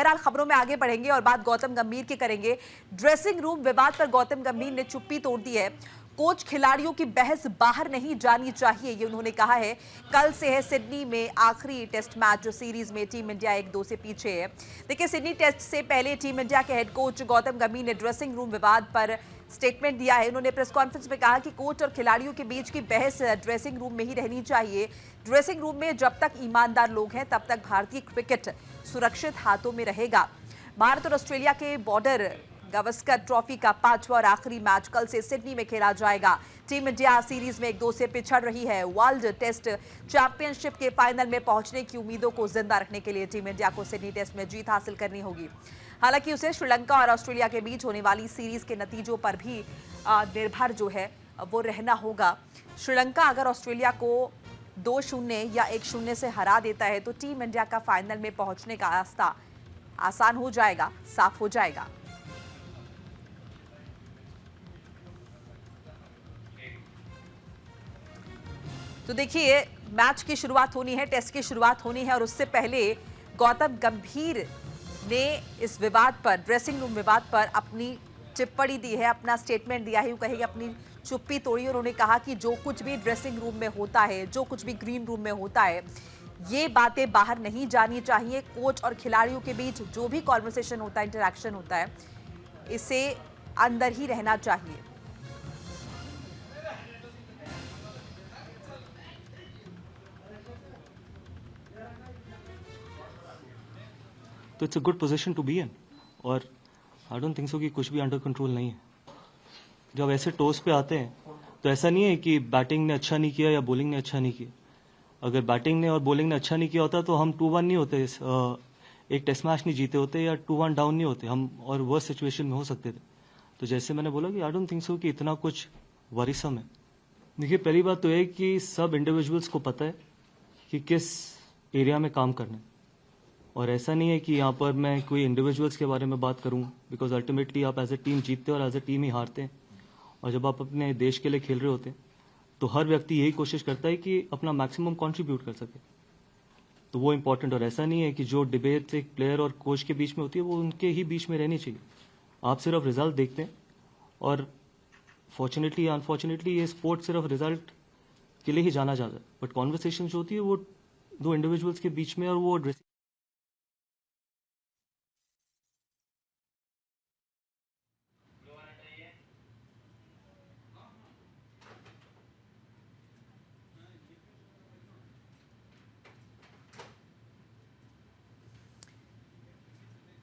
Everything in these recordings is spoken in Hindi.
बहरहाल खबरों में आगे बढ़ेंगे और बात गौतम गंभीर की करेंगे। ड्रेसिंग रूम विवाद पर गौतम गंभीर ने चुप्पी तोड़ दी है। कोच खिलाड़ियों की बहस बाहर नहीं जानी चाहिए, ये उन्होंने कहा है। कल से है सिडनी में आखिरी टेस्ट मैच जो सीरीज में टीम इंडिया 1-2 से पीछे है। देखिए, सिडनी टेस्ट से पहले टीम इंडिया के हेड कोच गौतम गंभीर ने ड्रेसिंग रूम विवाद पर स्टेटमेंट दिया है। उन्होंने प्रेस कॉन्फ्रेंस में कहा कि कोच और खिलाड़ियों के बीच की बहस ड्रेसिंग रूम में ही रहनी चाहिए। ड्रेसिंग रूम में जब तक ईमानदार लोग हैं तब तक भारतीय क्रिकेट सुरक्षित हाथों में रहेगा। भारत और ऑस्ट्रेलिया के बॉर्डर गावस्कर ट्रॉफी का 5वां और आखिरी मैच कल से सिडनी में खेला जाएगा। टीम इंडिया सीरीज में 1-2 से पिछड़ रही है। वर्ल्ड टेस्ट चैंपियनशिप के फाइनल में पहुंचने की उम्मीदों को जिंदा रखने के लिए टीम इंडिया को सिडनी टेस्ट में जीत हासिल करनी होगी। हालांकि उसे श्रीलंका और ऑस्ट्रेलिया के बीच होने वाली सीरीज के नतीजों पर भी निर्भर जो है वो रहना होगा। श्रीलंका अगर ऑस्ट्रेलिया को 2-0 या 1-0 से हरा देता है तो टीम इंडिया का फाइनल में पहुंचने का रास्ता आसान हो जाएगा, साफ हो जाएगा। तो देखिए, मैच की शुरुआत होनी है, टेस्ट की शुरुआत होनी है और उससे पहले गौतम गंभीर ने इस विवाद पर, ड्रेसिंग रूम विवाद पर अपनी टिप्पणी दी है, अपना स्टेटमेंट दिया है। यूं कहेंगे अपनी चुप्पी तोड़ी। उन्होंने कहा कि जो कुछ भी ड्रेसिंग रूम में होता है, जो कुछ भी ग्रीन रूम में होता है, ये बातें बाहर नहीं जानी चाहिए। कोच और खिलाड़ियों के बीच जो भी कॉन्वर्सेशन होता है, इंटरेक्शन होता है, इसे अंदर ही रहना चाहिए। तो it's a good position to be in और आई डोंट थिंक सो कि कुछ भी अंडर कंट्रोल नहीं है। जब ऐसे टॉस पे आते हैं तो ऐसा नहीं है कि बैटिंग ने अच्छा नहीं किया या बॉलिंग ने अच्छा नहीं किया। अगर बैटिंग ने और बॉलिंग ने अच्छा नहीं किया होता तो हम 2-1 नहीं होते, एक टेस्ट मैच नहीं जीते होते या 2-1 डाउन नहीं होते हम, और वर्स्ट सिचुएशन में हो सकते थे। तो जैसे मैंने बोला कि आई डोंट थिंक सो कि इतना कुछ वरीसम है। देखिए, पहली बात तो है कि सब इंडिविजुअल्स को पता है कि किस एरिया में काम करना है, और ऐसा नहीं है कि यहाँ पर मैं कोई इंडिविजुअल्स के बारे में बात करूँ, बिकॉज अल्टीमेटली आप एज ए टीम जीतते हैं और एज ए टीम ही हारते हैं। और जब आप अपने देश के लिए खेल रहे होते हैं तो हर व्यक्ति यही कोशिश करता है कि अपना मैक्सिमम कंट्रीब्यूट कर सके, तो वो इम्पोर्टेंट। और ऐसा नहीं है कि जो डिबेट एक प्लेयर और कोच के बीच में होती है वो उनके ही बीच में रहनी चाहिए। आप सिर्फ रिजल्ट देखते हैं और फॉर्चुनेटली या अनफॉर्चुनेटली ये स्पोर्ट सिर्फ रिजल्ट के लिए ही जाना जाता है, बट कॉन्वर्सेशन जो होती है वो दो इंडिविजुअल्स के बीच में और वो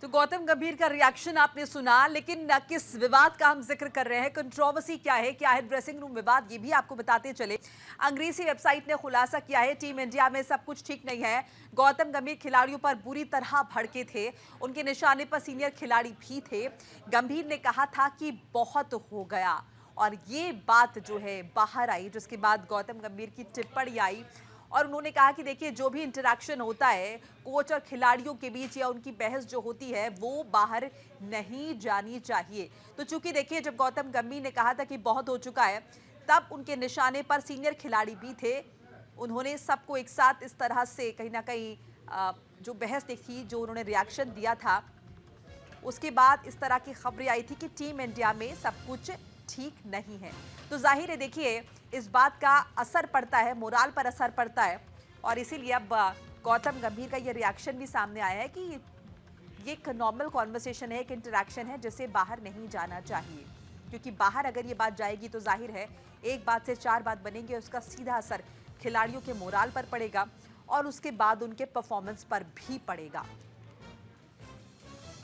तो गौतम गंभीर का रिएक्शन आपने सुना, लेकिन किस विवाद का हम जिक्र कर रहे हैं, कंट्रोवर्सी क्या है ड्रेसिंग रूम विवाद, ये भी आपको बताते चले। अंग्रेजी वेबसाइट ने खुलासा किया है टीम इंडिया में सब कुछ ठीक नहीं है। गौतम गंभीर खिलाड़ियों पर बुरी तरह भड़के थे, उनके निशाने पर सीनियर खिलाड़ी भी थे। गंभीर ने कहा था कि बहुत हो गया, और ये बात जो है बाहर आई, जिसके बाद गौतम गंभीर की टिप्पणी आई और उन्होंने कहा कि देखिए, जो भी इंटरेक्शन होता है कोच और खिलाड़ियों के बीच या उनकी बहस जो होती है वो बाहर नहीं जानी चाहिए। तो चूंकि देखिए, जब गौतम गंभीर ने कहा था कि बहुत हो चुका है, तब उनके निशाने पर सीनियर खिलाड़ी भी थे। उन्होंने सबको एक साथ इस तरह से कहीं ना कहीं जो बहस देखी, जो उन्होंने रिएक्शन दिया था, उसके बाद इस तरह की खबरें आई थी कि टीम इंडिया में सब कुछ ठीक नहीं है। तो जाहिर है, देखिए, इस बात का असर पड़ता है, मोराल पर असर पड़ता है, और इसीलिए अब गौतम गंभीर का ये रिएक्शन भी सामने आया है कि ये एक नॉर्मल कॉन्वर्सेशन है, एक इंटरेक्शन है जिसे बाहर नहीं जाना चाहिए, क्योंकि बाहर अगर ये बात जाएगी तो जाहिर है एक बात से 4 बात बनेंगे, उसका सीधा असर खिलाड़ियों के मोराल पर पड़ेगा और उसके बाद उनके परफॉर्मेंस पर भी पड़ेगा।